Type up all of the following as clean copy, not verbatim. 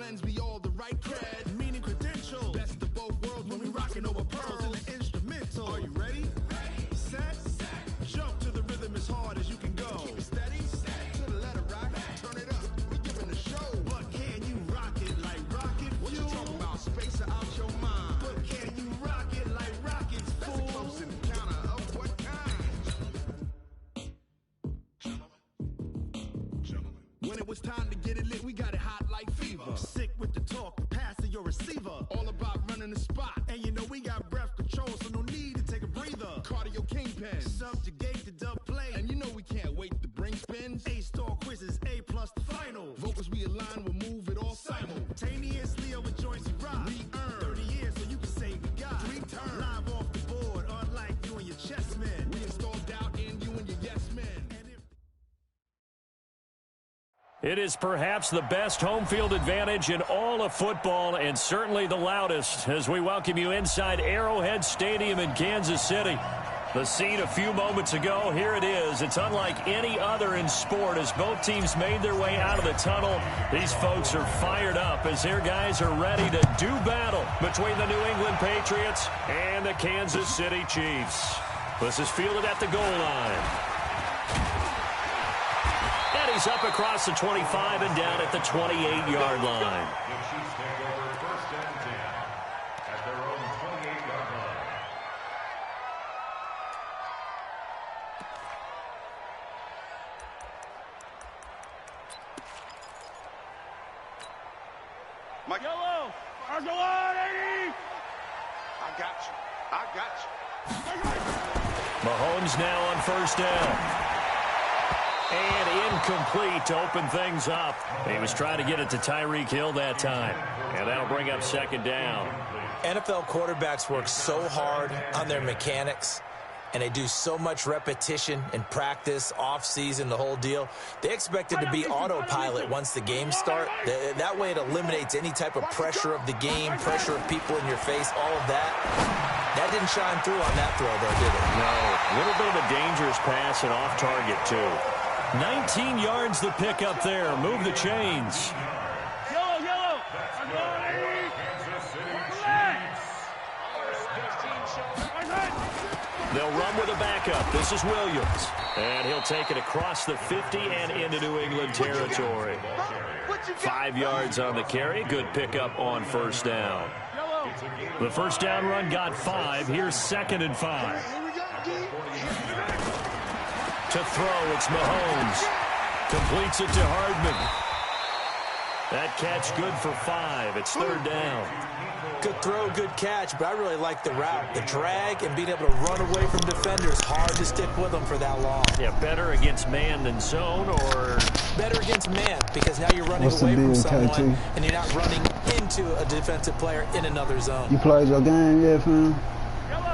lends me all the right cred, meaning credentials. Best of both worlds when we rockin' over pearls in the instrumental. Are you ready? Set. Jump to the rhythm as hard as you can go. Keep it steady. To the letter rock. Turn it up. We giving the show. But can you rock it like rocket fuel? What you talking about? Space out your mind. But can you rock it like rockets, fool? That's a close encounter of what kind? When it was time to get it lit, we got it hot like fever. Sick with the talk, passing your receiver. All about running the spot. And you know we got breath control, so no need to take a breather. Cardio kingpin, subjugate the dub play. And you know we can't wait to bring spins. A-star quizzes, A+ the final. Vocals we align, we'll move it all simultaneously over joints we rock. We earn 30 years, so you can say we got 3 turns. Live off the board, unlike you and your chess men. We install doubt in you and your yes men. It is perhaps the best home field advantage in all of football, and certainly the loudest, as we welcome you inside Arrowhead Stadium in Kansas City. The scene a few moments ago, here it is. It's unlike any other in sport as both teams made their way out of the tunnel. These folks are fired up as their guys are ready to do battle between the New England Patriots and the Kansas City Chiefs. This is fielded at the goal line. And he's up across the 25 and down at the 28-yard line. The Chiefs take over 1st and 10 at their own 28-yard line. Mike. Yellow. Go on, 80. I got you. Mahomes now on 1st down. And incomplete to open things up. He was trying to get it to Tyreek Hill that time. And that'll bring up 2nd down. NFL quarterbacks work so hard on their mechanics, and they do so much repetition in practice, off-season, the whole deal. They expect it to be autopilot once the games start. That way it eliminates any type of pressure of the game, pressure of people in your face, all of that. That didn't shine through on that throw, though, did it? No. A little bit of a dangerous pass and off target, too. 19 yards the pick up there. Move the chains. Yellow. They'll run with a backup. This is Williams. And he'll take it across the 50 and into New England territory. 5 yards on the carry. Good pickup on 1st down. The 1st down run got 5. Here's 2nd and 5. To throw, it's Mahomes. Completes it to Hardman. That catch good for 5. It's 3rd down. Good throw, good catch, but I really like the route. The drag and being able to run away from defenders. Hard to stick with them for that long. Yeah, better against man than zone, or? Better against man, because now you're running away from someone, and you're not running into a defensive player in another zone. You played your game yet, fam?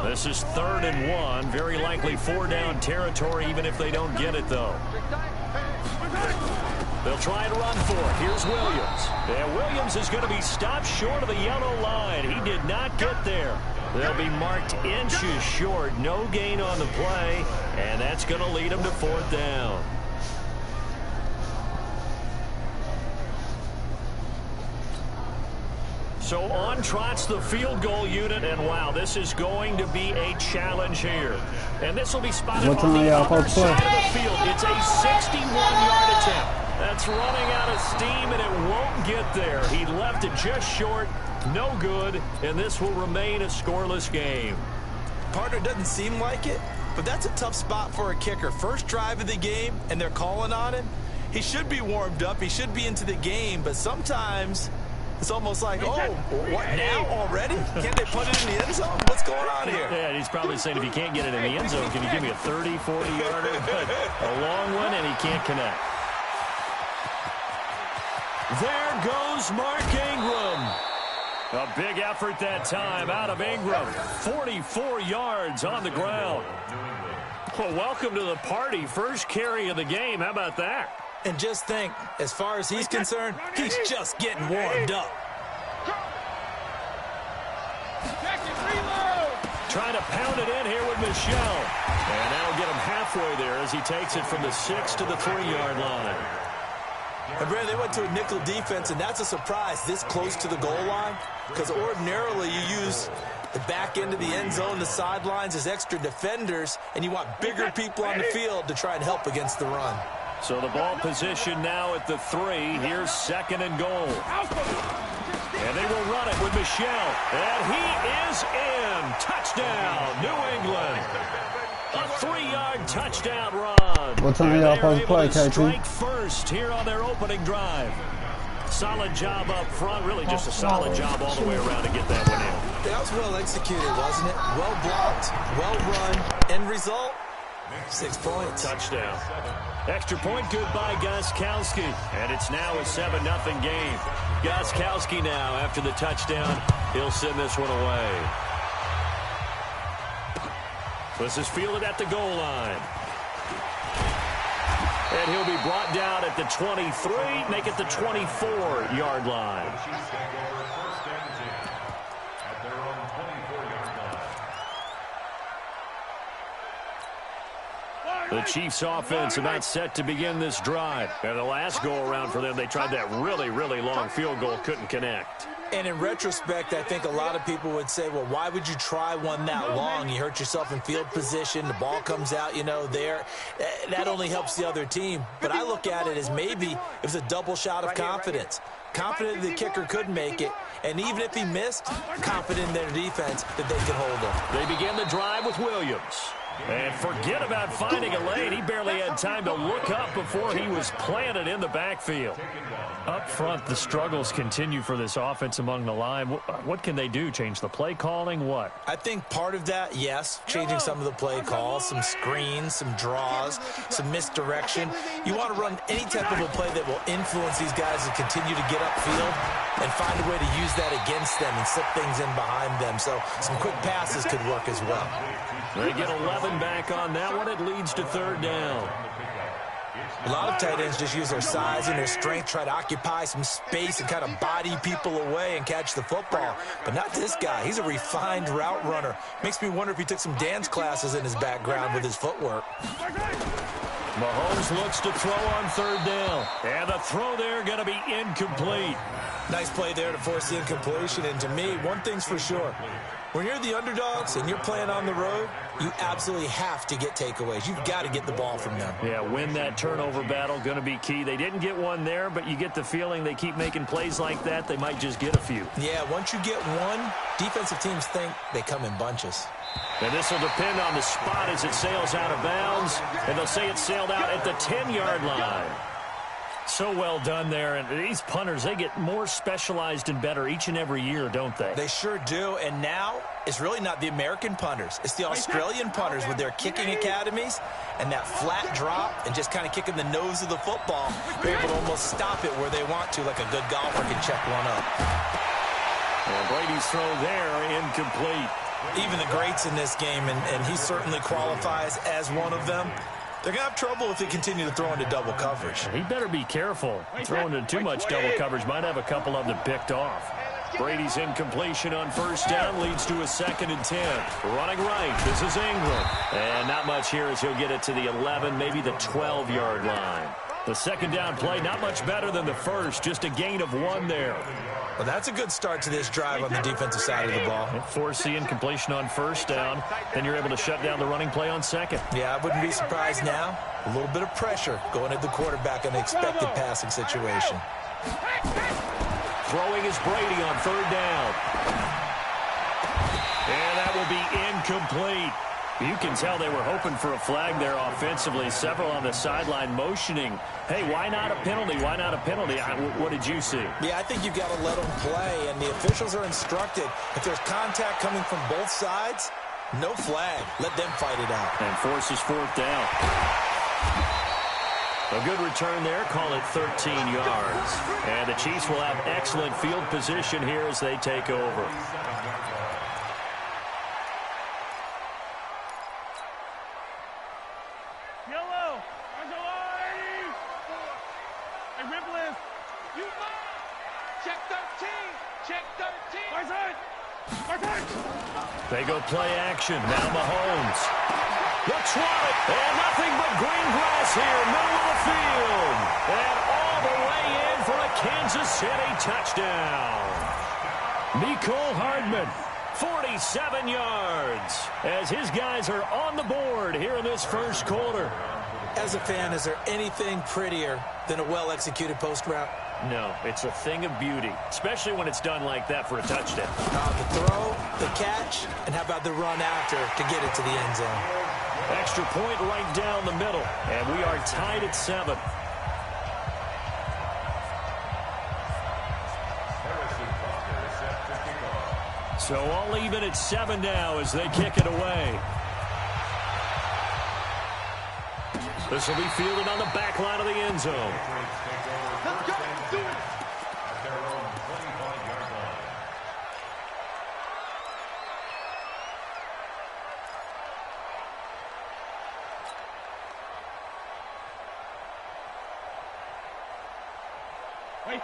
This is 3rd and 1. Very likely 4-down territory, even if they don't get it, though. They'll try and run for it. Here's Williams. And Williams is going to be stopped short of the yellow line. He did not get there. They'll be marked inches short. No gain on the play, and that's going to lead them to 4th down. So on trots the field goal unit, and wow, this is going to be a challenge here. And this will be spotted on the other side of the field. It's a 61-yard attempt. That's running out of steam, and it won't get there. He left it just short, no good, and this will remain a scoreless game. Partner, doesn't seem like it, but that's a tough spot for a kicker. First drive of the game, and they're calling on him. He should be warmed up. He should be into the game, but sometimes it's almost like, oh, what now already? Can't they put it in the end zone? What's going on here? Yeah, he's probably saying if you can't get it in the end zone, can you give me a 30, 40-yarder? A long one, and he can't connect. There goes Mark Ingram. A big effort that time out of Ingram. 44 yards on the ground. Well, welcome to the party. First carry of the game. How about that? And just think, as far as he's concerned, he's just getting warmed up. Trying to pound it in here with Michel. And that'll get him halfway there as he takes it from the 6 to the 3-yard line. And Brad, they went to a nickel defense, and that's a surprise this close to the goal line, because ordinarily you use the back end of the end zone, the sidelines as extra defenders, and you want bigger people on the field to try and help against the run. So the ball position now at the 3. Here's 2nd and goal. And they will run it with Michel. And he is in. Touchdown, New England. A 3-yard touchdown run. What time y'all supposed to play, KT? Strike first here on their opening drive. Solid job up front. Really just a solid job all the way around to get that one in. That was well executed, wasn't it? Well blocked, well run. End result, 6 points. Touchdown. Extra point good by Gostkowski. And it's now a 7-0 game. Gostkowski now, after the touchdown, he'll send this one away. This is fielded at the goal line. And he'll be brought down at the 23, make it the 24-yard line. The Chiefs offense about set to begin this drive. And the last go-around for them, they tried that really, really long field goal, couldn't connect. And in retrospect, I think a lot of people would say, well, why would you try one that long? You hurt yourself in field position. The ball comes out, there. That only helps the other team. But I look at it as maybe it was a double shot of confidence. Confident the kicker could make it. And even if he missed, confident in their defense that they could hold him. They begin the drive with Williams. And forget about finding a lane. He barely had time to look up before he was planted in the backfield. Up front, the struggles continue for this offense among the line. What can they do? Change the play calling? What? I think part of that, yes, changing some of the play calls, some screens, some draws, some misdirection. You want to run any type of a play that will influence these guys to continue to get upfield and find a way to use that against them and slip things in behind them. So some quick passes could work as well. They get 11 back on that one. It leads to 3rd down. A lot of tight ends just use their size and their strength, try to occupy some space and kind of body people away and catch the football. But not this guy. He's a refined route runner. Makes me wonder if he took some dance classes in his background with his footwork. Mahomes looks to throw on 3rd down. And the throw there going to be incomplete. Nice play there to force the incompletion. And to me, one thing's for sure. When you're the underdogs and you're playing on the road, you absolutely have to get takeaways. You've got to get the ball from them. Yeah, win that turnover battle, going to be key. They didn't get one there, but you get the feeling they keep making plays like that, they might just get a few. Yeah, once you get one, defensive teams think they come in bunches. And this will depend on the spot as it sails out of bounds, and they'll say it sailed out at the 10-yard line. So well done there, and these punters, they get more specialized and better each and every year, don't they? They sure do, and now it's really not the American punters. It's the Australian punters with their kicking academies and that flat drop and just kind of kicking the nose of the football. They're able to almost stop it where they want to, like a good golfer can check one up. And Brady's throw there, incomplete. Even the greats in this game, and he certainly qualifies as one of them, they're going to have trouble if they continue to throw into double coverage. He better be careful. Throwing into too much double coverage might have a couple of them picked off. Brady's incompletion on 1st down leads to a 2nd and 10. Running right, this is Ingram. And not much here as he'll get it to the 11, maybe the 12-yard line. The 2nd down play, not much better than the first, just a gain of 1 there. Well, that's a good start to this drive on the defensive side of the ball. Force the incompletion on 1st down, then you're able to shut down the running play on 2nd. Yeah, I wouldn't be surprised now. A little bit of pressure going at the quarterback in the expected passing situation. Throwing is Brady on 3rd down. And that will be incomplete. You can tell they were hoping for a flag there offensively. Several on the sideline motioning. Hey, why not a penalty? Why not a penalty? What did you see? Yeah, I think you've got to let them play, and the officials are instructed. If there's contact coming from both sides, no flag. Let them fight it out. And forces 4th down. A good return there. Call it 13 yards. And the Chiefs will have excellent field position here as they take over. They go play action. Now Mahomes. Looks right. And nothing but green grass here, middle of the field. And all the way Kansas City touchdown. Mecole Hardman, 47 yards, as his guys are on the board here in this first quarter. As a fan, is there anything prettier than a well-executed post route? No, it's a thing of beauty, especially when it's done like that for a touchdown. The throw, the catch, and how about the run after to get it to the end zone? Extra point right down the middle, and we are tied at 7. So all even at 7 now as they kick it away. This will be fielded on the back line of the end zone. Let's go. Do it. At their own 25-yard line.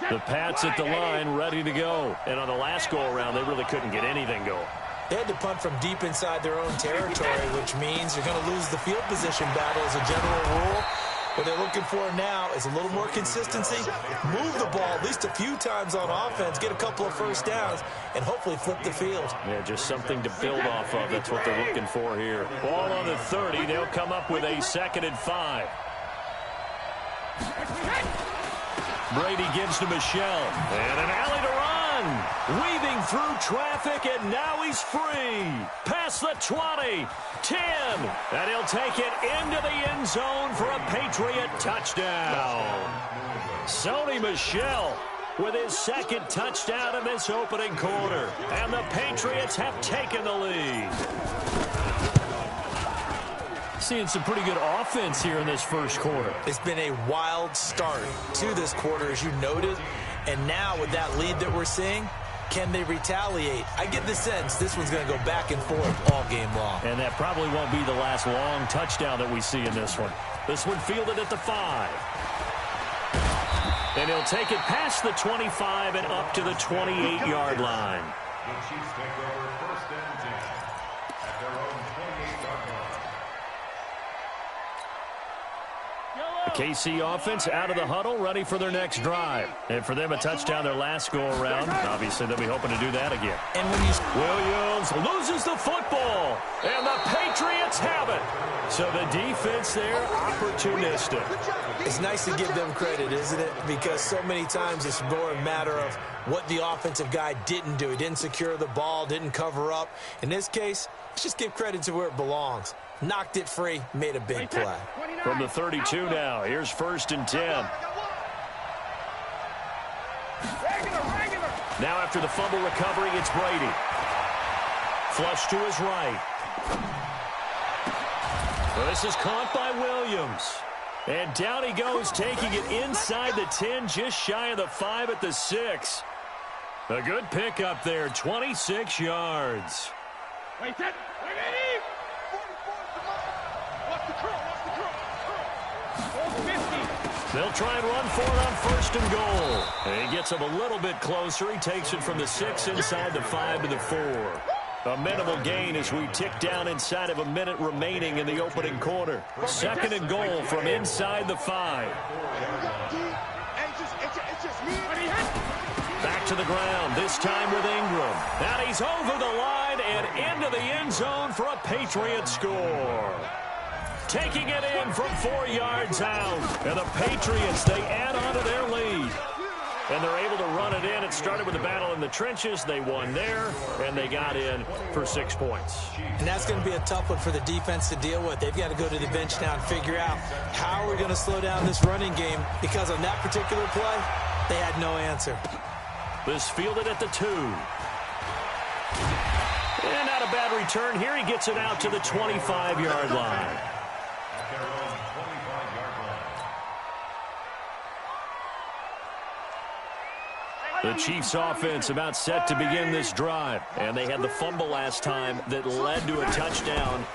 The Pats at the line, ready to go. And on the last go-around, they really couldn't get anything going. They had to punt from deep inside their own territory, which means you're going to lose the field position battle as a general rule. What they're looking for now is a little more consistency, move the ball at least a few times on offense, get a couple of first downs, and hopefully flip the field. Yeah, just something to build off of. That's what they're looking for here. Ball on the 30. They'll come up with a 2nd and 5. Brady gives to Michelle. And an alley to run. Weaving through traffic, and now he's free. Past the 20, 10. And he'll take it into the end zone for a Patriot touchdown. Sony Michel with his 2nd touchdown in this opening quarter. And the Patriots have taken the lead. Seeing some pretty good offense here in this first quarter. It's been a wild start to this quarter, as you noted. And now with that lead that we're seeing, can they retaliate? I get the sense this one's going to go back and forth all game long. And that probably won't be the last long touchdown that we see in this one. This one fielded at the 5. And he'll take it past the 25 and up to the 28-yard line. The Chiefs take over 1st and 10 at their own 28-yard line. The KC offense out of the huddle, ready for their next drive. And for them, a touchdown their last go-around. Obviously, they'll be hoping to do that again. And when you... Williams loses the football, and the Patriots have it. So the defense there, opportunistic. It's nice to give them credit, isn't it? Because so many times it's more a matter of what the offensive guy didn't do. He didn't secure the ball, didn't cover up. In this case, let's just give credit to where it belongs. Knocked it free, made a big play. From the 32 now, here's 1st and 10. Now after the fumble recovery, it's Brady. Flush to his right. Well, this is caught by Williams. And down he goes, taking it inside the 10, just shy of the 5 at the 6. A good pickup there, 26 yards. Wait, set. Wait, watch the curl. They'll try and run for it on 1st and goal. And he gets him a little bit closer. He takes it from the 6 inside the 5 to the 4. A minimal gain as we tick down inside of a minute remaining in the opening quarter. 2nd and goal from inside the 5. Back to the ground, this time with Ingram. And he's over the line and into the end zone for a Patriot score. Taking it in from 4 yards out. And the Patriots, they add on to their lead. And they're able to run it in. It started with a battle in the trenches. They won there, and they got in for 6 points. And that's going to be a tough one for the defense to deal with. They've got to go to the bench now and figure out how we're going to slow down this running game, because on that particular play, they had no answer. This fielded at the 2. And not a bad return here. He gets it out to the 25-yard line. Their own 25-yard line. The Chiefs offense about set to begin this drive. And they had the fumble last time that led to a touchdown.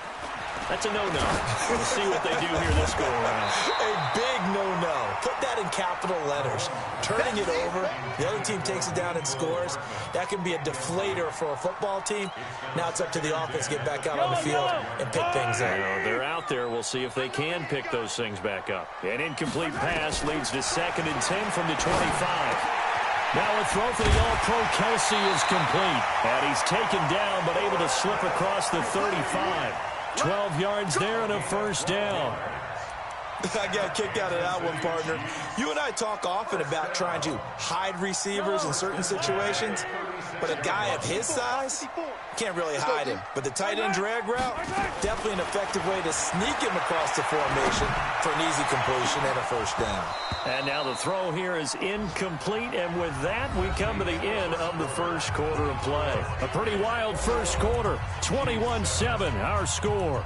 That's a no-no. We'll see what they do here this go-around. A big no-no. Put that in capital letters. Turning it over, the other team takes it down and scores. That can be a deflator for a football team. Now it's up to the offense to get back out on the field and pick things up. They're out there. We'll see if they can pick those things back up. An incomplete pass leads to 2nd and 10 from the 25. Now a throw for the All-Pro Kelsey is complete. And he's taken down but able to slip across the 35. 12 yards there and a first down. I got a kick out of that one, partner. You and I talk often about trying to hide receivers in certain situations, but a guy of his size can't really hide him. But the tight end drag route, definitely an effective way to sneak him across the formation for an easy completion and a first down. And now the throw here is incomplete, and with that, we come to the end of the first quarter of play. A pretty wild first quarter, 21-7, our score.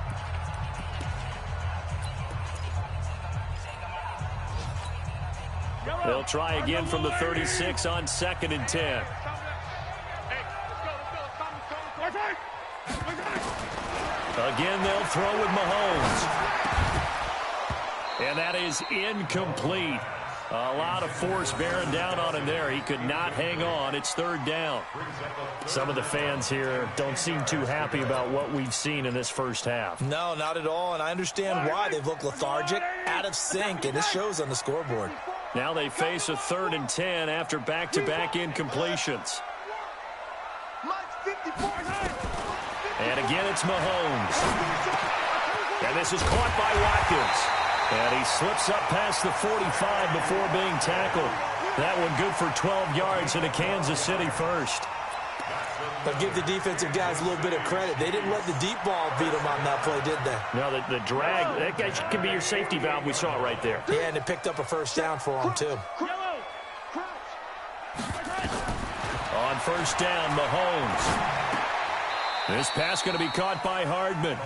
They'll try again from the 36 on 2nd and 10. Again, they'll throw with Mahomes. And that is incomplete. A lot of force bearing down on him there. He could not hang on. It's 3rd down. Some of the fans here don't seem too happy about what we've seen in this first half. No, not at all, and I understand why. They've looked lethargic, out of sync, and it shows on the scoreboard. Now they face a 3rd and 10 after back-to-back incompletions. And again, it's Mahomes. And this is caught by Watkins. And he slips up past the 45 before being tackled. That one good for 12 yards into Kansas City first. But give the defensive guys a little bit of credit. They didn't let the deep ball beat them on that play, did they? Now, the drag, that guy can be your safety valve. We saw it right there. Yeah, and it picked up a first down for them, too. On first down, Mahomes. This pass going to be caught by Hardman.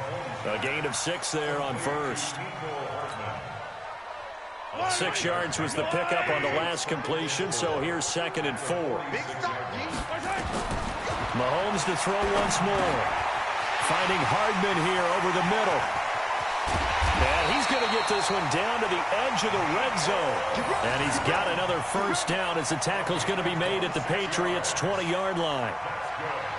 A gain of 6 there on first. 6 yards was the pickup on the last completion, so here's 2nd and 4. Mahomes to throw once more. Finding Hardman here over the middle. And he's going to get this one down to the edge of the red zone. And he's got another first down as the tackle's going to be made at the Patriots' 20-yard line.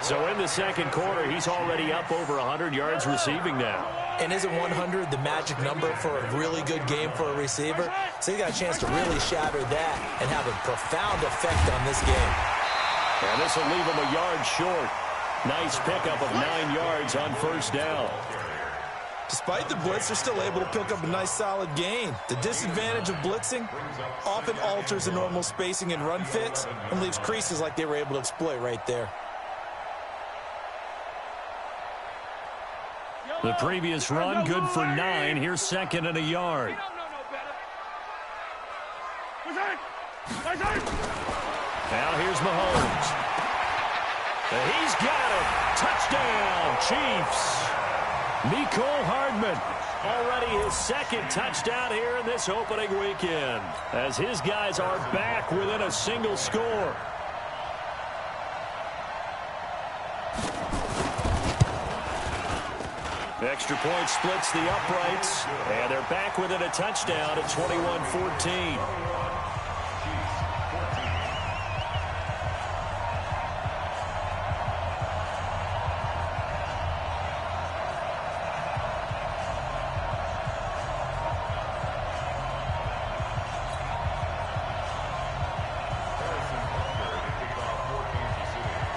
So in the second quarter, he's already up over 100 yards receiving now. And isn't 100 the magic number for a really good game for a receiver? So he got a chance to really shatter that and have a profound effect on this game. And this will leave him a yard short. Nice pickup of 9 yards on first down. Despite the blitz, they're still able to pick up a nice solid gain. The disadvantage of blitzing often alters the normal spacing and run fits and leaves creases like they were able to exploit right there. The previous run, good for 9. Here's 2nd and a yard. Now here's Mahomes. He's got it. Touchdown, Chiefs. Mecole Hardman, already his 2nd touchdown here in this opening weekend, as his guys are back within a single score. Extra point splits the uprights, and they're back within a touchdown at 21-14.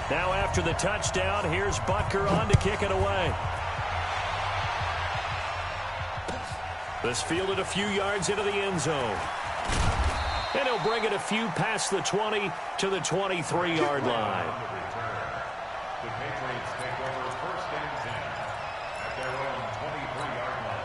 Now after the touchdown, here's Butker on to kick it away. This fielded a few yards into the end zone. And he'll bring it a few past the 20 to the 23-yard line. The Patriots take over 1st and 10 at their own 23-yard line.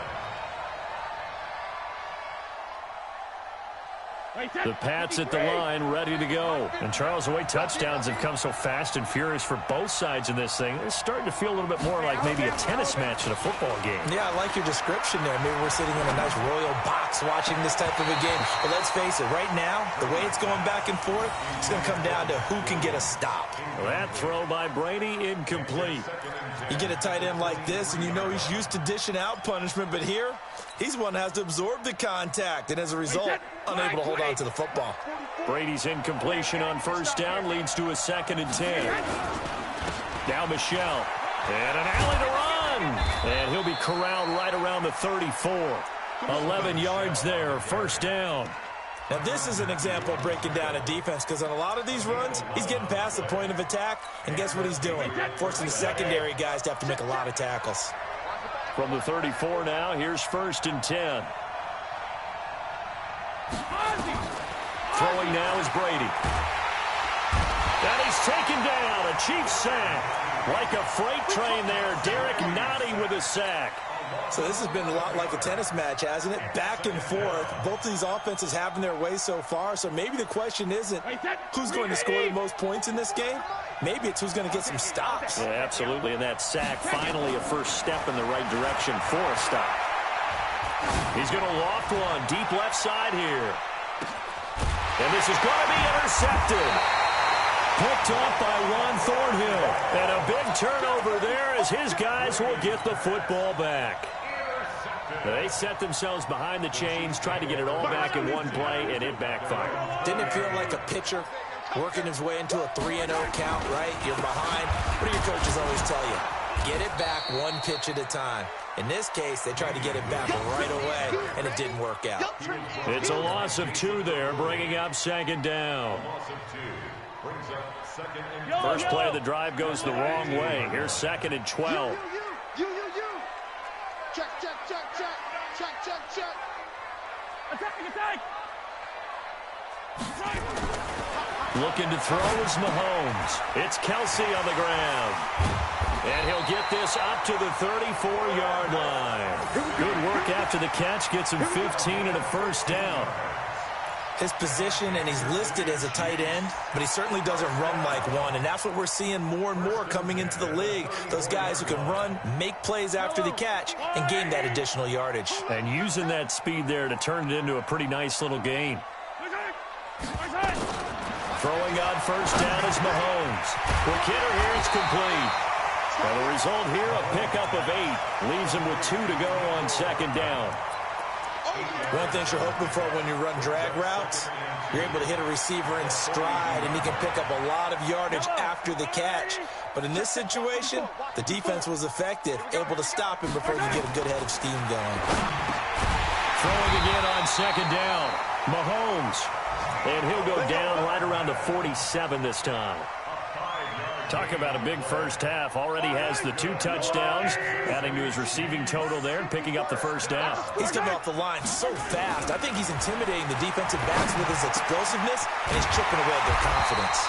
The Pats at the line, ready to go. And Charles, the way touchdowns have come so fast and furious for both sides in this thing, it's starting to feel a little bit more like maybe a tennis match in a football game. Yeah, I like your description there. Maybe we're sitting in a nice royal box watching this type of a game. But let's face it, right now, the way it's going back and forth, it's going to come down to who can get a stop. That throw by Brady, incomplete. You get a tight end like this, and you know he's used to dishing out punishment, but here, he's one that has to absorb the contact, and as a result, unable to hold on to the football. Brady's incompletion on first down leads to a 2nd and 10. Now Michel. And an alley to run. And he'll be corralled right around the 34. 11 yards there, first down. Now, this is an example of breaking down a defense because on a lot of these runs, he's getting past the point of attack, and guess what he's doing? Forcing the secondary guys to have to make a lot of tackles. From the 34 now, here's 1st and 10. Throwing now is Brady. And he's taken down. A Chiefs sack. Like a freight train there. Derek Nottie with a sack. So this has been a lot like a tennis match, hasn't it? Back and forth. Both of these offenses having their way so far. So maybe the question isn't who's going to score the most points in this game. Maybe it's who's going to get some stops. Yeah, absolutely. And that sack, finally a first step in the right direction for a stop. He's going to loft one. Deep left side here. And this is going to be intercepted. Picked up by Juan Thornhill. And a big turnover there as his guys will get the football back. They set themselves behind the chains, tried to get it all back in one play, and it backfired. Didn't it feel like a pitcher working his way into a 3-0 count, right? You're behind. What do your coaches always tell you? Get it back one pitch at a time. In this case, they tried to get it back right away, and it didn't work out. It's a loss of 2 there, bringing up 2nd down. First play of the drive goes the wrong way. Here's 2nd and 12. Check. Attack. Looking to throw is Mahomes. It's Kelsey on the ground. And he'll get this up to the 34-yard line. Good work after the catch. Gets him 15 and a first down. His position, and he's listed as a tight end, but he certainly doesn't run like one, and that's what we're seeing more and more coming into the league. Those guys who can run, make plays after the catch, and gain that additional yardage. And using that speed there to turn it into a pretty nice little gain. Throwing on first down is Mahomes. Quick hitter here, it's complete. And the result here, a pickup of 8. Leaves him with 2 to go on 2nd down. One thing you're hoping for when you run drag routes, you're able to hit a receiver in stride, and he can pick up a lot of yardage after the catch. But in this situation, the defense was effective, able to stop him before he could get a good head of steam going. Throwing again on 2nd down. Mahomes. And he'll go down right around the 47 this time. Talk about a big first half. Already has the 2 touchdowns, adding to his receiving total there and picking up the first down. He's coming off the line so fast. I think he's intimidating the defensive backs with his explosiveness, and he's chipping away at their confidence.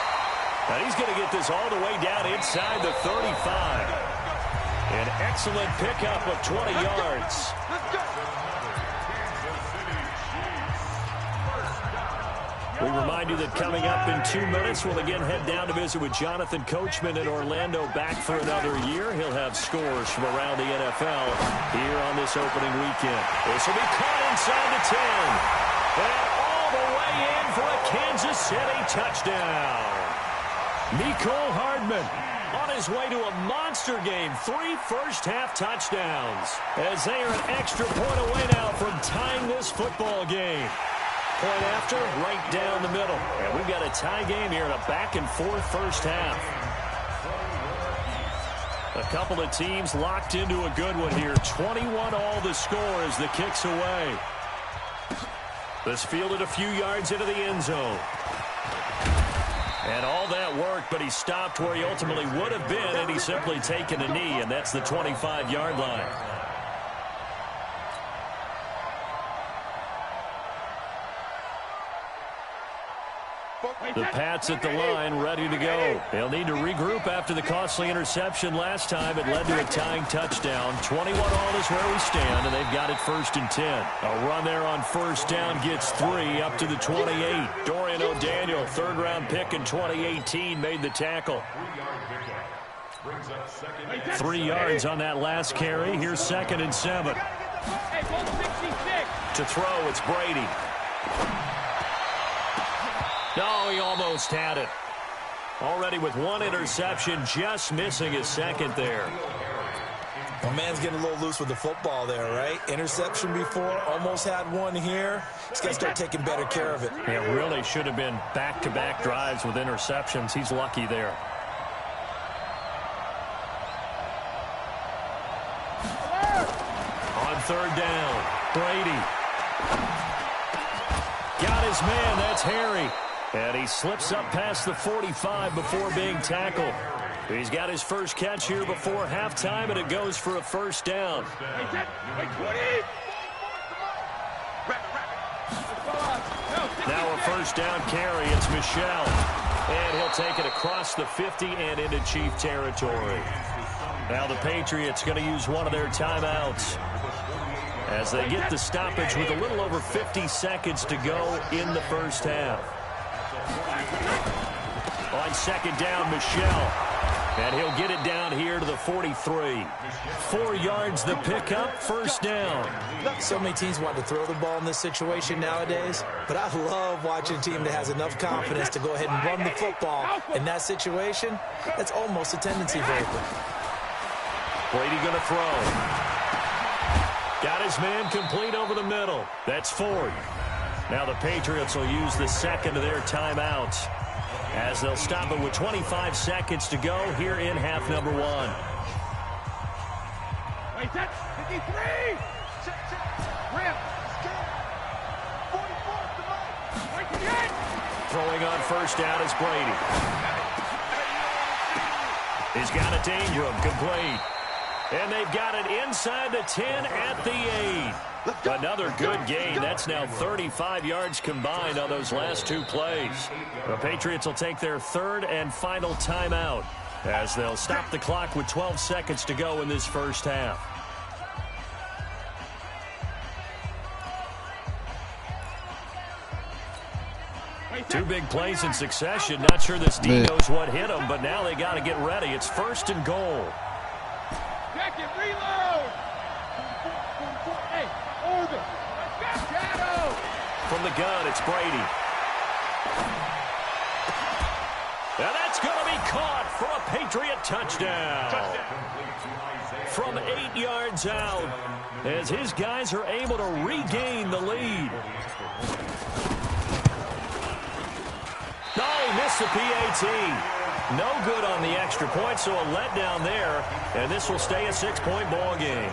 Now he's going to get this all the way down inside the 35. An excellent pickup of 20 yards. We remind you that coming up in 2 minutes, we'll again head down to visit with Jonathan Coachman in Orlando, back for another year. He'll have scores from around the NFL here on this opening weekend. This will be caught inside the 10. And all the way in for a Kansas City touchdown. Mecole Hardman on his way to a monster game. 3 first-half touchdowns as they are an extra point away now from tying this football game. Point after, right down the middle. And we've got a tie game here in a back-and-forth first half. A couple of teams locked into a good one here. 21 all the score as the kick's away. This fielded a few yards into the end zone. And all that worked, but he stopped where he ultimately would have been, and he's simply taken a knee, and that's the 25-yard line. The Pats at the line, ready to go. They'll need to regroup after the costly interception last time. It led to a tying touchdown. 21 all is where we stand, and they've got it 1st and 10. A run there on first down gets 3 up to the 28. Dorian O'Daniel, 3rd-round pick in 2018, made the tackle. 3 yards on that last carry. Here's 2nd and 7. To throw, it's Brady. No, he almost had it. Already with 1 interception, just missing his 2nd there. Well, man's getting a little loose with the football there, right? Interception before, almost had 1 here. He's got to start taking better care of it. It really should have been back-to-back drives with interceptions. He's lucky there. On 3rd down, Brady. got his man. That's Harry. And he slips up past the 45 before being tackled. He's got his first catch here before halftime, and it goes for a first down. Now a first down carry. It's Michel. And he'll take it across the 50 and into Chief territory. Now the Patriots going to use one of their timeouts as they get the stoppage with a little over 50 seconds to go in the first half. On second down, Michel. And he'll get it down here to the 43. 4 yards the pickup, first down. So many teams want to throw the ball in this situation nowadays, but I love watching a team that has enough confidence to go ahead and run the football. In that situation, that's almost a tendency breaker. Brady going to throw. Got his man complete over the middle. That's Ford. Now the Patriots will use the second of their timeouts as they'll stop it with 25 seconds to go here in half number 1. Wait, that's 53. Rip. Throwing on first down is Brady. He's got it to Ingram, complete. And they've got it inside the 10 at the 8. Another good gain. That's now 35 yards combined on those last 2 plays. The Patriots will take their third and final timeout as they'll stop the clock with 12 seconds to go in this first half. Two big plays in succession. Not sure this D knows what hit them, but now they got to get ready. It's first and goal. Check it, reload. Hey, Orbit. Shadow. From the gun, it's Brady. And that's going to be caught for a Patriot touchdown. From 8 yards out, as his guys are able to regain the lead. No, he missed the PAT. No good on the extra point, so a letdown there, and this will stay a 6-point ball game.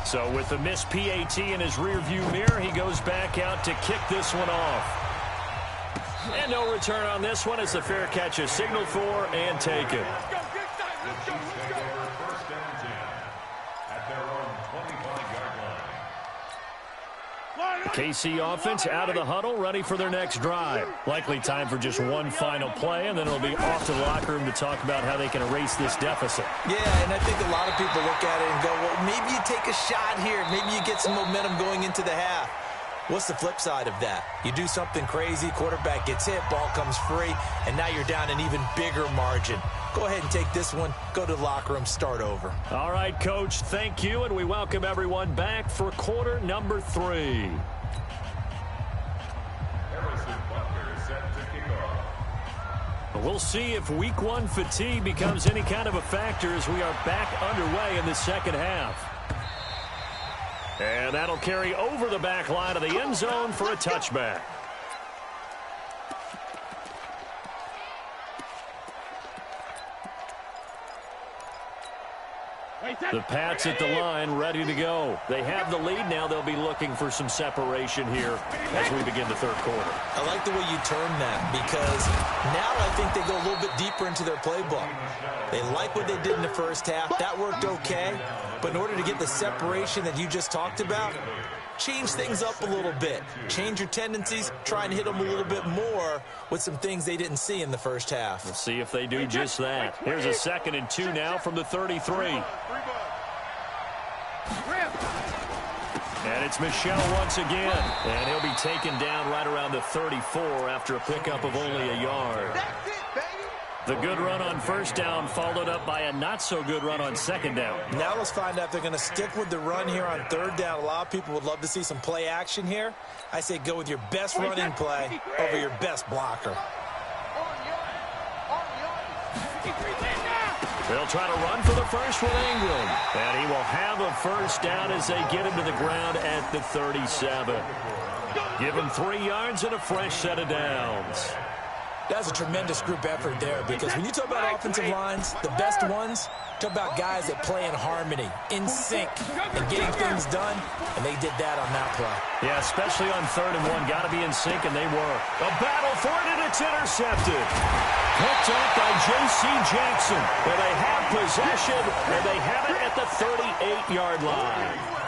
So with the missed PAT in his rearview mirror, he goes back out to kick this one off. And no return on this one as the fair catch is signaled for and taken. KC offense out of the huddle, ready for their next drive. Likely time for just one final play, and then it'll be off to the locker room to talk about how they can erase this deficit. Yeah, and I think a lot of people look at it and go, well, maybe you take a shot here. Maybe you get some momentum going into the half. What's the flip side of that? You do something crazy, quarterback gets hit, ball comes free, and now you're down an even bigger margin. Go ahead and take this one, go to the locker room, start over. All right, Coach, thank you, and we welcome everyone back for quarter number 3. We'll see if week 1 fatigue becomes any kind of a factor as we are back underway in the second half. And that'll carry over the back line of the end zone for a touchback. The Pats at the line, ready to go. They have the lead now. They'll be looking for some separation here as we begin the third quarter. I like the way you turn that because now I think they go a little bit deeper into their playbook. They like what they did in the first half. That worked okay. But in order to get the separation that you just talked about, change things up a little bit. Change your tendencies. Try and hit them a little bit more with some things they didn't see in the first half. We'll see if they do just that. Here's a 2nd and 2 now from the 33. And it's Michel once again. And he'll be taken down right around the 34 after a pickup of only a yard. The good run on first down followed up by a not-so-good run on second down. Now let's find out if they're going to stick with the run here on third down. A lot of people would love to see some play action here. I say go with your best running play over your best blocker. They'll try to run for the first with Ingram. And he will have a first down as they get him to the ground at the 37. Give him 3 yards and a fresh set of downs. That's a tremendous group effort there, because when you talk about offensive lines, the best ones, talk about guys that play in harmony, in sync, and getting things done, and they did that on that play. Yeah, especially on 3rd and 1. Got to be in sync, and they were. A battle for it, and it's intercepted. Picked up by J.C. Jackson. And they have possession, and they have it at the 38-yard line.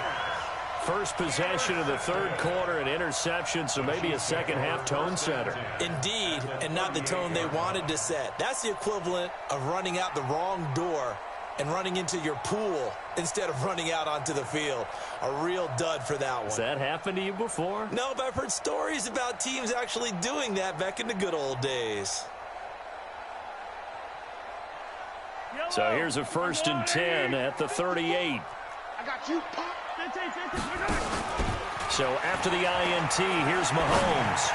First possession of the 3rd quarter, an interception, so maybe a second-half tone setter. Indeed, and not the tone they wanted to set. That's the equivalent of running out the wrong door and running into your pool instead of running out onto the field. A real dud for that one. Has that happened to you before? No, but I've heard stories about teams actually doing that back in the good old days. So here's a 1st and 10 at the 38. I got you. So after the INT, here's Mahomes.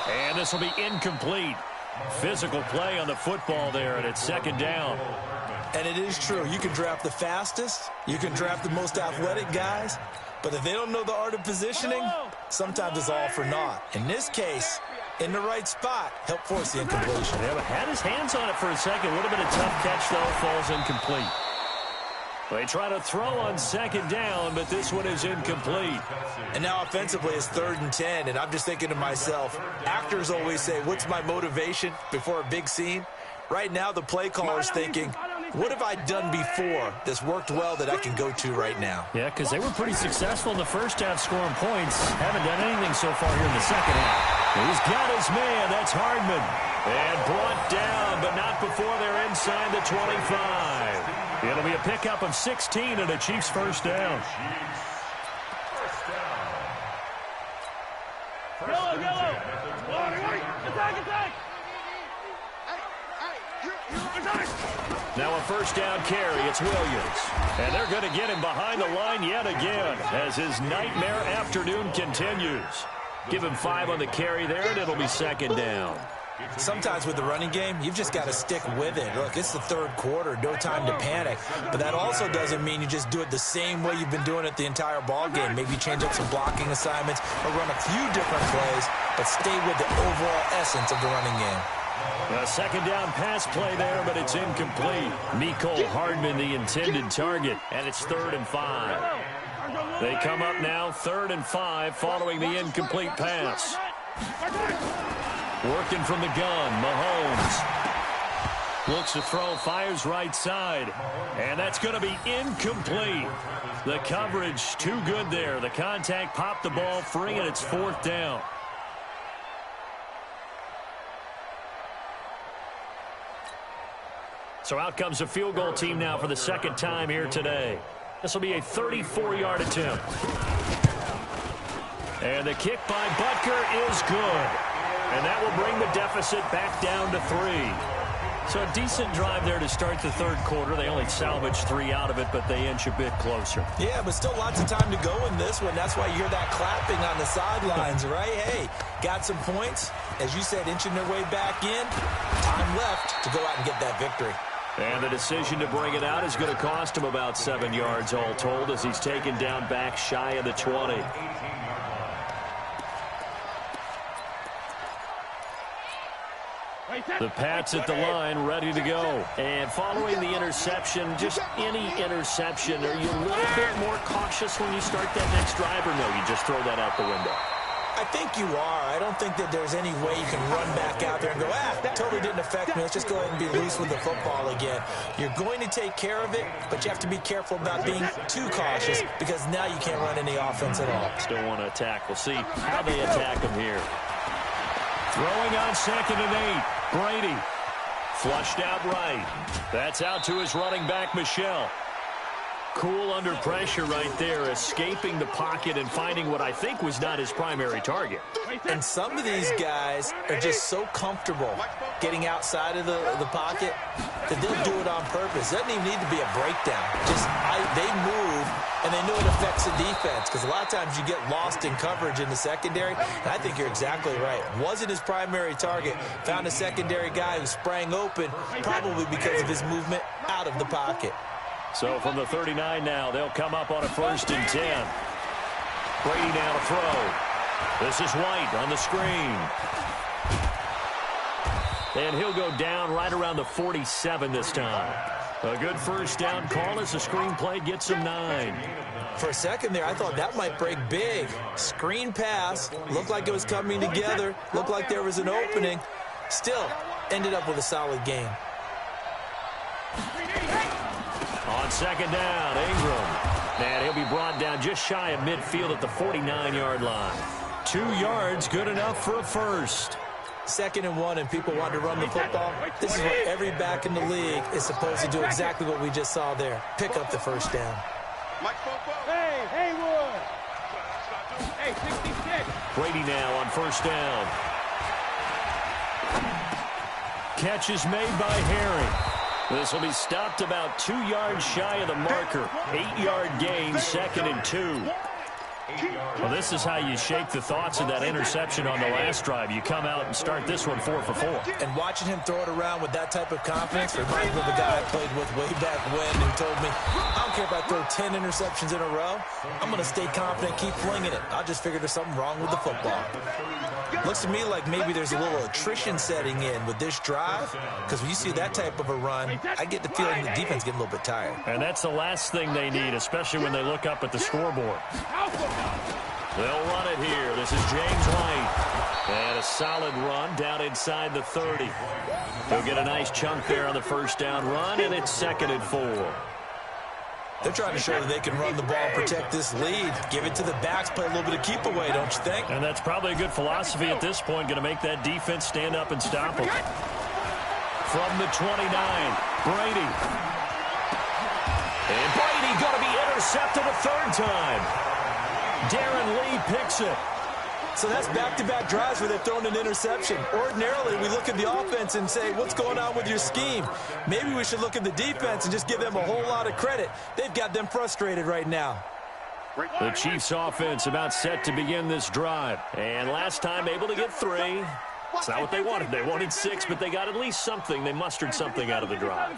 And this will be incomplete. Physical play on the football there, and it's 2nd down. And it is true. You can draft the fastest. You can draft the most athletic guys. But if they don't know the art of positioning, sometimes it's all for naught. In this case, in the right spot, help force the incompletion. Yeah, but had his hands on it for a second. Would have been a tough catch, though. Falls incomplete. They try to throw on 2nd down, but this one is incomplete. And now offensively it's 3rd and 10, and I'm just thinking to myself, actors always say, what's my motivation before a big scene? Right now the play caller's thinking, what have I done before that's worked well that I can go to right now? Yeah, because they were pretty successful in the first half scoring points. Haven't done anything so far here in the second half. He's got his man. That's Hardman. And brought down, but not before they're inside the 25. It'll be a pickup of 16 and a Chiefs first down. Yellow. Attack. Now a 1st down carry. It's Williams. And they're going to get him behind the line yet again as his nightmare afternoon continues. Give him 5 on the carry there, and it'll be 2nd down. Sometimes with the running game, you've just got to stick with it. Look, it's the 3rd quarter, no time to panic. But that also doesn't mean you just do it the same way you've been doing it the entire ball game. Maybe change up some blocking assignments or run a few different plays, but stay with the overall essence of the running game. A 2nd down pass play there, but it's incomplete. Mecole Hardman, the intended target, and it's 3rd and 5. They come up now 3rd and 5 following the incomplete pass. Working from the gun, Mahomes. Looks to throw, fires right side. And that's going to be incomplete. The coverage too good there. The contact popped the ball free, and it's 4th down. So out comes a field goal team now for the 2nd time here today. This will be a 34-yard attempt. And the kick by Butker is good. And that will bring the deficit back down to 3. So a decent drive there to start the 3rd quarter. They only salvaged 3 out of it, but they inch a bit closer. Yeah, but still lots of time to go in this one. That's why you hear that clapping on the sidelines, right? Hey, got some points. As you said, inching their way back in. Time left to go out and get that victory. And the decision to bring it out is going to cost him about 7 yards all told as he's taken down back shy of the 20. The Pats at the line, ready to go. And following the interception, just any interception, are you a little bit more cautious when you start that next drive, or no, you just throw that out the window? I think you are. I don't think that there's any way you can run back out there and go, that totally didn't affect me. Let's just go ahead and be loose with the football again. You're going to take care of it, but you have to be careful about being too cautious because now you can't run any offense at all. Still want to attack. We'll see how they attack him here. Throwing on 2nd and 8. Brady flushed out right. That's out to his running back, Michel. Cool under pressure right there, escaping the pocket and finding what I think was not his primary target. And some of these guys are just so comfortable getting outside of the pocket that they'll do it on purpose. It doesn't even need to be a breakdown. Just they move, and they know it affects the defense because a lot of times you get lost in coverage in the secondary. And I think you're exactly right. Wasn't his primary target. Found a secondary guy who sprang open, probably because of his movement out of the pocket. So from the 39 now, they'll come up on a 1st and 10. Brady now to throw. This is White on the screen. And he'll go down right around the 47 this time. A good first down call as the screenplay gets him 9. For a second there, I thought that might break big. Screen pass. Looked like it was coming together. Looked like there was an opening. Still, ended up with a solid game. On second down, Ingram. And he'll be brought down just shy of midfield at the 49-yard line. 2 yards, good enough for a first. 2nd and 1, and people want to run the football. This is what every back in the league is supposed to do, exactly what we just saw there. Pick up the first down. Hey, Haywood. Hey, 66. Brady now on first down. Catch is made by Herring. This will be stopped about 2 yards shy of the marker. 8-yard gain, 2nd and 2. Well, this is how you shake the thoughts of that interception on the last drive. You come out and start this one 4 for 4. And watching him throw it around with that type of confidence reminds me of a guy I played with way back when who told me, I don't care if I throw 10 interceptions in a row. I'm going to stay confident, keep flinging it. I just figured there's something wrong with the football. Looks to me like maybe there's a little attrition setting in with this drive, because when you see that type of a run, I get the feeling the defense getting a little bit tired. And that's the last thing they need, especially when they look up at the scoreboard. They'll run it here. This is James White. And a solid run down inside the 30. They'll get a nice chunk there on the first down run, and it's 2nd and 4. They're trying to show that they can run the ball, protect this lead. Give it to the backs, play a little bit of keep away, don't you think? And that's probably a good philosophy at this point, going to make that defense stand up and stop them. From the 29, Brady. And Brady going to be intercepted a 3rd time. Darren Lee picks it. So that's back-to-back drives where they've thrown an interception. Ordinarily, we look at the offense and say, what's going on with your scheme? Maybe we should look at the defense and just give them a whole lot of credit. They've got them frustrated right now. The Chiefs offense about set to begin this drive. And last time able to get 3. It's not what they wanted. They wanted 6, but they got at least something. They mustered something out of the drive.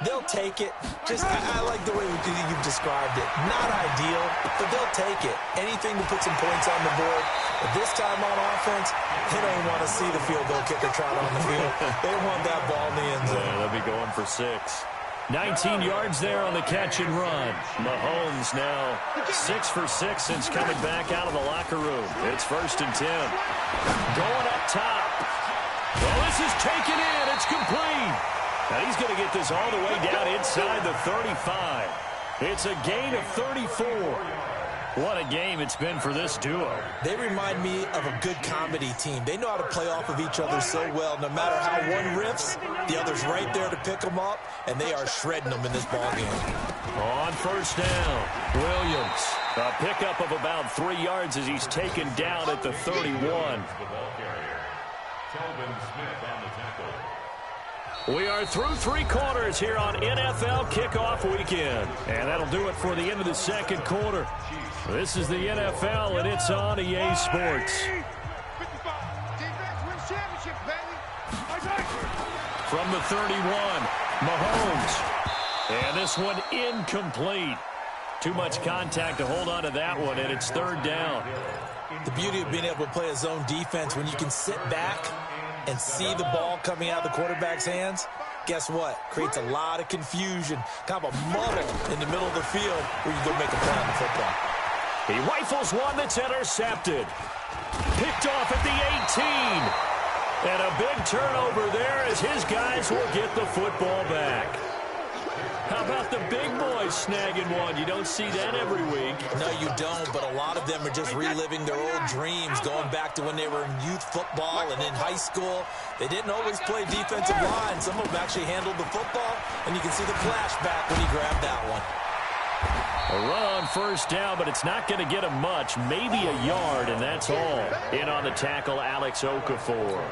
They'll take it. I like the way you've described it. Not ideal, but they'll take it. Anything to put some points on the board. But this time on offense, they don't want to see the field goal kicker trot on the field. They want that ball in the end zone. Yeah, they'll be going for 6. 19 yards there on the catch and run. Mahomes now 6 for 6 since coming back out of the locker room. It's 1st and 10. Going up top. Well, this is taken in. It's complete. Now he's going to get this all the way down inside the 35. It's a gain of 34. What a game it's been for this duo. They remind me of a good comedy team. They know how to play off of each other so well. No matter how one riffs, the other's right there to pick them up, and they are shredding them in this ballgame. On first down, Williams. A pickup of about 3 yards as he's taken down at the 31. We are through 3 quarters here on NFL Kickoff Weekend. And that'll do it for the end of the 2nd quarter. This is the NFL, and it's on EA Sports. From the 31, Mahomes. And this one incomplete. Too much contact to hold on to that one, and it's 3rd down. The beauty of being able to play a zone defense when you can sit back and see the ball coming out of the quarterback's hands, guess what? Creates a lot of confusion, kind of a muddle in the middle of the field where you go make a play on the football. He rifles one that's intercepted. Picked off at the 18. And a big turnover there as his guys will get the football back. How about the big boys snagging one? You don't see that every week. No, you don't, but a lot of them are just reliving their old dreams, going back to when they were in youth football and in high school. They didn't always play defensive line. Some of them actually handled the football, and you can see the flashback when he grabbed that one. A run on first down, but it's not going to get him much. Maybe a yard, and that's all. In on the tackle, Alex Okafor.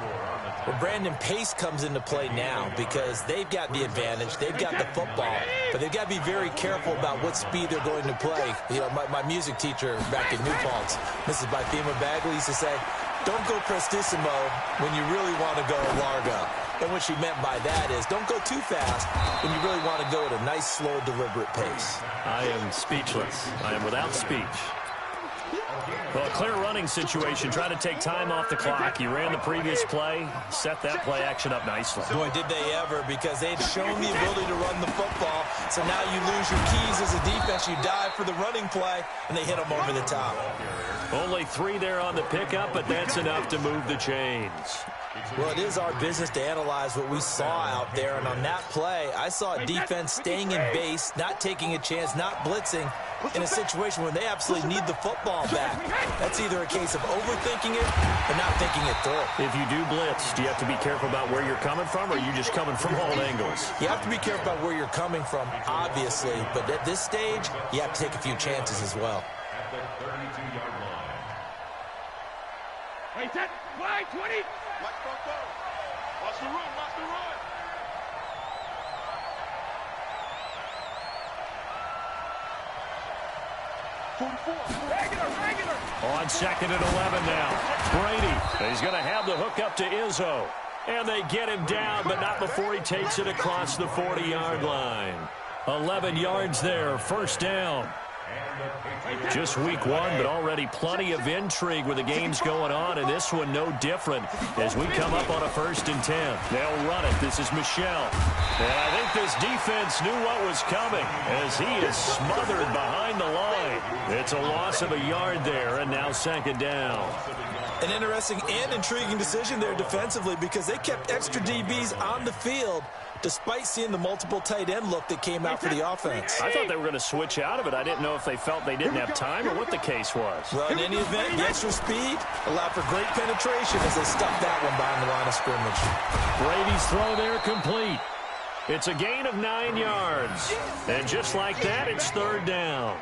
Well, Brandon, pace comes into play now because they've got the advantage. They've got the football, but they've got to be very careful about what speed they're going to play. You know, my music teacher back in New Paltz, Mrs. Bythema Bagley, used to say, don't go prestissimo when you really want to go largo. And what she meant by that is don't go too fast when you really want to go at a nice, slow, deliberate pace. I am speechless. I am without speech. Well, a clear running situation. Try to take time off the clock. You ran the previous play, set that play action up nicely. Boy, did they ever, because they had shown the ability to run the football. So now you lose your keys as a defense. You dive for the running play, and they hit them over the top. Only 3 there on the pickup, but that's enough to move the chains. Well, it is our business to analyze what we saw out there. And on that play, I saw a defense staying in base, not taking a chance, not blitzing, in a situation where they absolutely need the football back. That's either a case of overthinking it or not thinking it through. If you do blitz, do you have to be careful about where you're coming from, or are you just coming from all angles? You have to be careful about where you're coming from, obviously. But at this stage, you have to take a few chances as well. At the 32-yard line. Wait, set, fly, 20. Watch the run, watch the run. Regular. On 2nd and 11 now. Brady, he's going to have the hook up to Izzo. And they get him down, but not before he takes it across the 40-yard line. 11 yards there, first down. Just week 1, but already plenty of intrigue with the games going on, and this one no different as we come up on a 1st and 10. They'll run it. This is Michelle. And I think this defense knew what was coming as he is smothered behind the line. It's a loss of a yard there, and now 2nd down. An interesting and intriguing decision there defensively, because they kept extra DBs on the field despite seeing the multiple tight end look that came out for the offense. I thought they were going to switch out of it. I didn't know if they felt they didn't have time or what the case was. Well, in any event, the extra speed allowed for great penetration as they stuck that one behind the line of scrimmage. Brady's throw there complete. It's a gain of 9 yards. And just like that, it's 3rd down.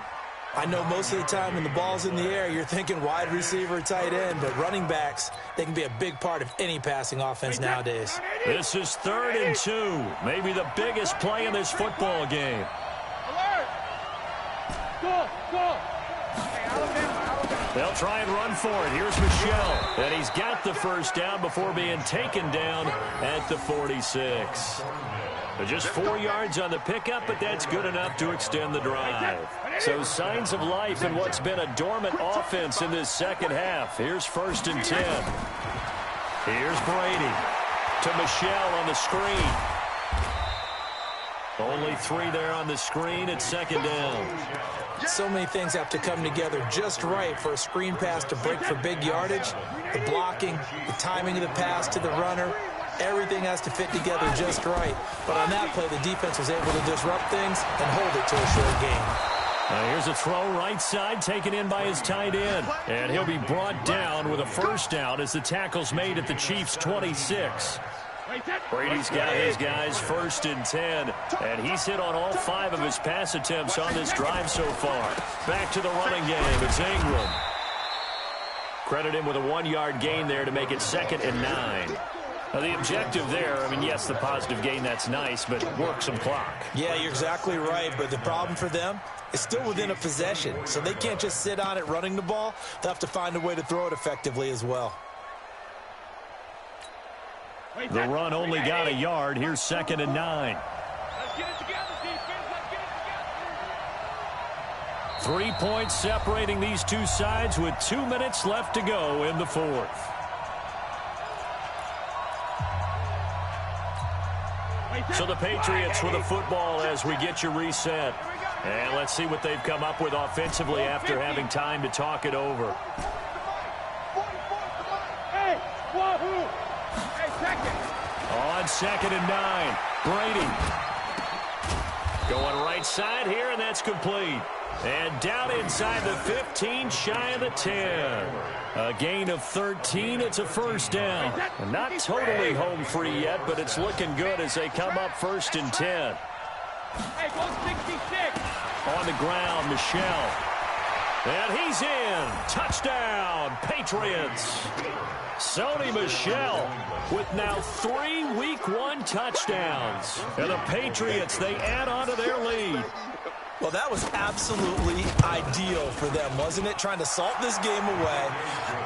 I know most of the time when the ball's in the air, you're thinking wide receiver, tight end, but running backs, they can be a big part of any passing offense nowadays. This is 3rd and 2, maybe the biggest play in this football game. Alert! Go! They'll try and run for it. Here's Michelle, and he's got the first down before being taken down at the 46. Just 4 yards on the pickup, but that's good enough to extend the drive. So signs of life in what's been a dormant offense in this second half. Here's 1st and 10. Here's Brady to Michelle on the screen. Only 3 there on the screen at 2nd down. So many things have to come together just right for a screen pass to break for big yardage. The blocking, the timing of the pass to the runner, everything has to fit together just right. But on that play, the defense was able to disrupt things and hold it to a short game. Here's a throw right side taken in by his tight end. And he'll be brought down with a first down as the tackle's made at the Chiefs' 26. Brady's got his guys 1st and 10. And he's hit on all 5 of his pass attempts on this drive so far. Back to the running game. It's Ingram. Credit him with a 1-yard gain there to make it 2nd and 9. Now, the objective there, I mean, yes, the positive gain, that's nice, but work some clock. Yeah, you're exactly right, but the problem for them is still within a possession, so they can't just sit on it running the ball. They'll have to find a way to throw it effectively as well. The run only got a yard. Here's 2nd and 9. Let's get it together, defense. Let's get it together. 3 points separating these two sides with 2 minutes left to go in the 4th. So the Patriots with the football as we get you reset. And let's see what they've come up with offensively after having time to talk it over. Hey, wahoo! Hey, 2nd. On 2nd and 9, Brady. Going right side here, and that's complete. And down inside the 15, shy of the 10. A gain of 13. It's a first down. Not totally home free yet, but it's looking good as they come up 1st and 10. Hey, go 66. On the ground, Michelle. And he's in. Touchdown, Patriots. Sony Michel with now 3 Week 1 touchdowns. And the Patriots, they add on to their lead. Well, that was absolutely ideal for them, wasn't it? Trying to salt this game away.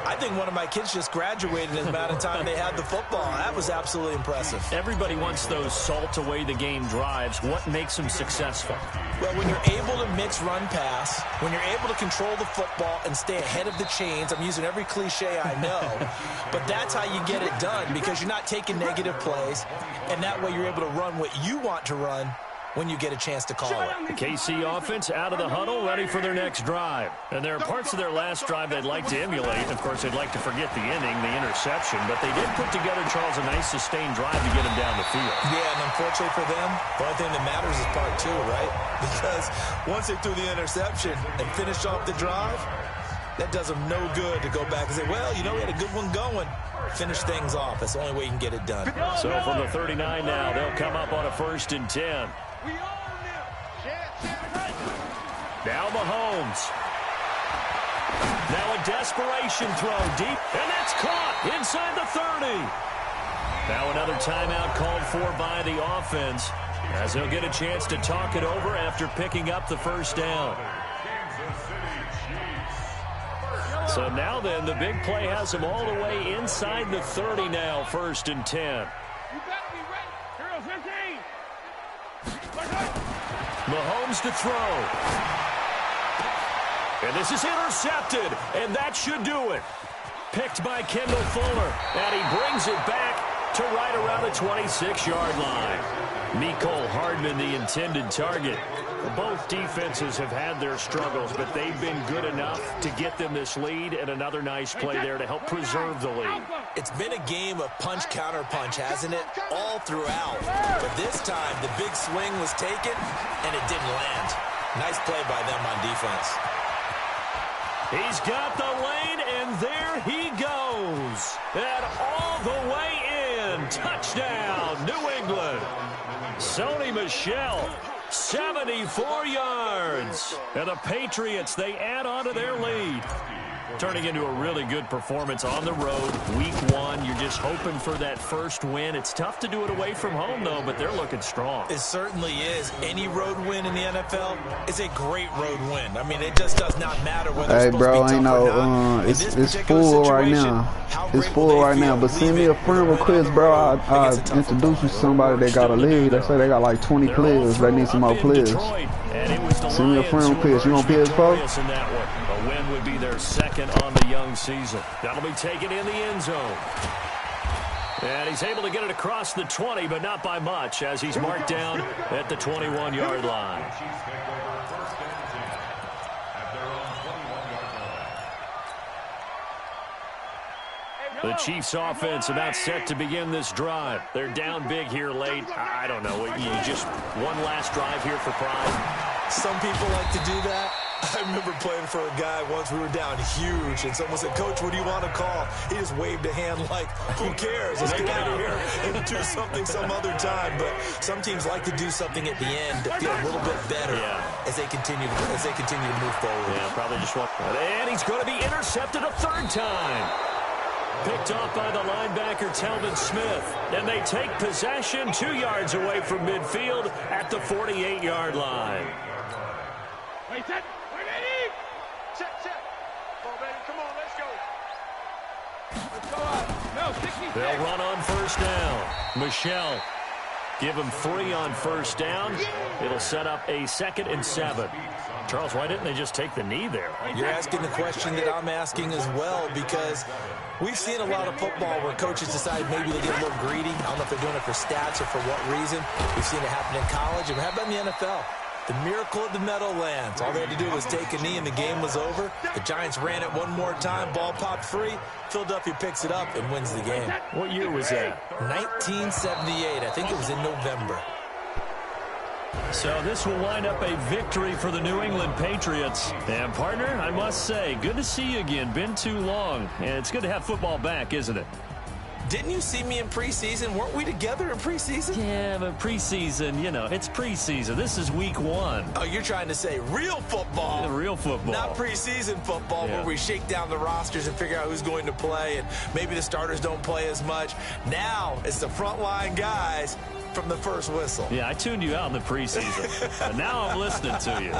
I think one of my kids just graduated in the amount of time they had the football. That was absolutely impressive. Everybody wants those salt-away-the-game drives. What makes them successful? Well, when you're able to mix run-pass, when you're able to control the football and stay ahead of the chains, I'm using every cliche I know, but that's how you get it done because you're not taking negative plays, and that way you're able to run what you want to run when you get a chance to call it. The KC offense out of the huddle, ready for their next drive. And there are parts of their last drive they'd like to emulate. Of course, they'd like to forget the inning, the interception, but they did put together, Charles, a nice sustained drive to get him down the field. Yeah, and unfortunately for them, the only thing that matters is part two, right? Because once they threw the interception and finished off the drive, that does them no good to go back and say, well, you know, we had a good one going. Finish things off. That's the only way you can get it done. So from the 39 now, they'll come up on a 1st and 10. Now Mahomes. Now a desperation throw deep, and that's caught inside the 30. Now another timeout called for by the offense as they'll get a chance to talk it over after picking up the first down. So now then, the big play has them all the way inside the 30 now, 1st and 10. You better be ready. Heroes 15. Mahomes to throw. And this is intercepted, and that should do it. Picked by Kendall Fuller, and he brings it back to right around the 26-yard line. Mecole Hardman, the intended target. Both defenses have had their struggles, but they've been good enough to get them this lead, and another nice play there to help preserve the lead. It's been a game of punch-counter-punch, hasn't it? All throughout. But this time, the big swing was taken, and it didn't land. Nice play by them on defense. He's got the lane, and there he goes. And all the way in. Touchdown, New England. Sony Michel, 74 yards. And the Patriots, they add on to their lead. Turning into a really good performance on the road. Week 1, you're just hoping for that first win. It's tough to do it away from home, though, but they're looking strong. It certainly is. Any road win in the NFL is a great road win. I mean, it just does not matter whether it's supposed to be tough or not. It's full right now. It's full right now. But send me a friend request, bro. I'll introduce you to somebody that got a lead. They say they got like 20 players. They need some more players. Send me a friend request. You on PS4? A win would be their second on the young season. That'll be taken in the end zone. And he's able to get it across the 20, but not by much, as he's marked down at the 21-yard line. The Chiefs offense about set to begin this drive. They're down big here late. I don't know. You just one last drive here for pride. Some people like to do that. I remember playing for a guy once. We were down huge, and someone said, "Coach, what do you want to call?" He just waved a hand like, "Who cares? Let's get out of here and do something some other time." But some teams like to do something at the end to feel a little bit better as they continue to move forward. Yeah, probably just want. And he's going to be intercepted a third time. Picked off by the linebacker, Telvin Smith. And they take possession 2 yards away from midfield at the 48-yard line. Wait, set. Ready? Set. Come on, baby. Come on, let's go. Let's go out. No, 66. They'll run on first down. Michel, give him 3 on first down. It'll set up a 2nd and 7. Charles, why didn't they just take the knee there? You're asking the question that I'm asking as well, because we've seen a lot of football where coaches decide maybe they get a little greedy. I don't know if they're doing it for stats or for what reason. We've seen it happen in college, and how about in the NFL? The miracle of the Meadowlands. All they had to do was take a knee, and the game was over. The Giants ran it one more time. Ball popped free. Philadelphia picks it up and wins the game. What year was that? 1978. I think it was in November. So this will wind up a victory for the New England Patriots. And, partner, I must say, good to see you again. Been too long. And it's good to have football back, isn't it? Didn't you see me in preseason? Weren't we together in preseason? Yeah, but preseason, you know, it's preseason. This is week 1. Oh, you're trying to say real football. Yeah, real football. Not preseason football where we shake down the rosters and figure out who's going to play, and maybe the starters don't play as much. Now it's the frontline guys from the first whistle. Yeah, I tuned you out in the preseason. But now I'm listening to you.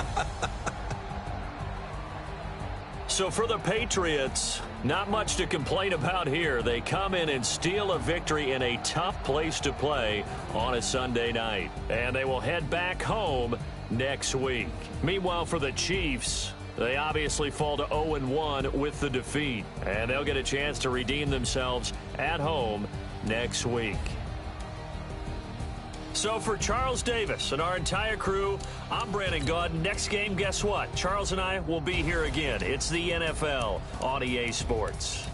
So for the Patriots, Not much to complain about here. They come in and steal a victory in a tough place to play on a Sunday night. And they will head back home next week. Meanwhile, for the Chiefs, they obviously fall to 0-1 with the defeat. And they'll get a chance to redeem themselves at home next week. So for Charles Davis and our entire crew, I'm Brandon Gaud. Next game, guess what? Charles and I will be here again. It's the NFL on EA Sports.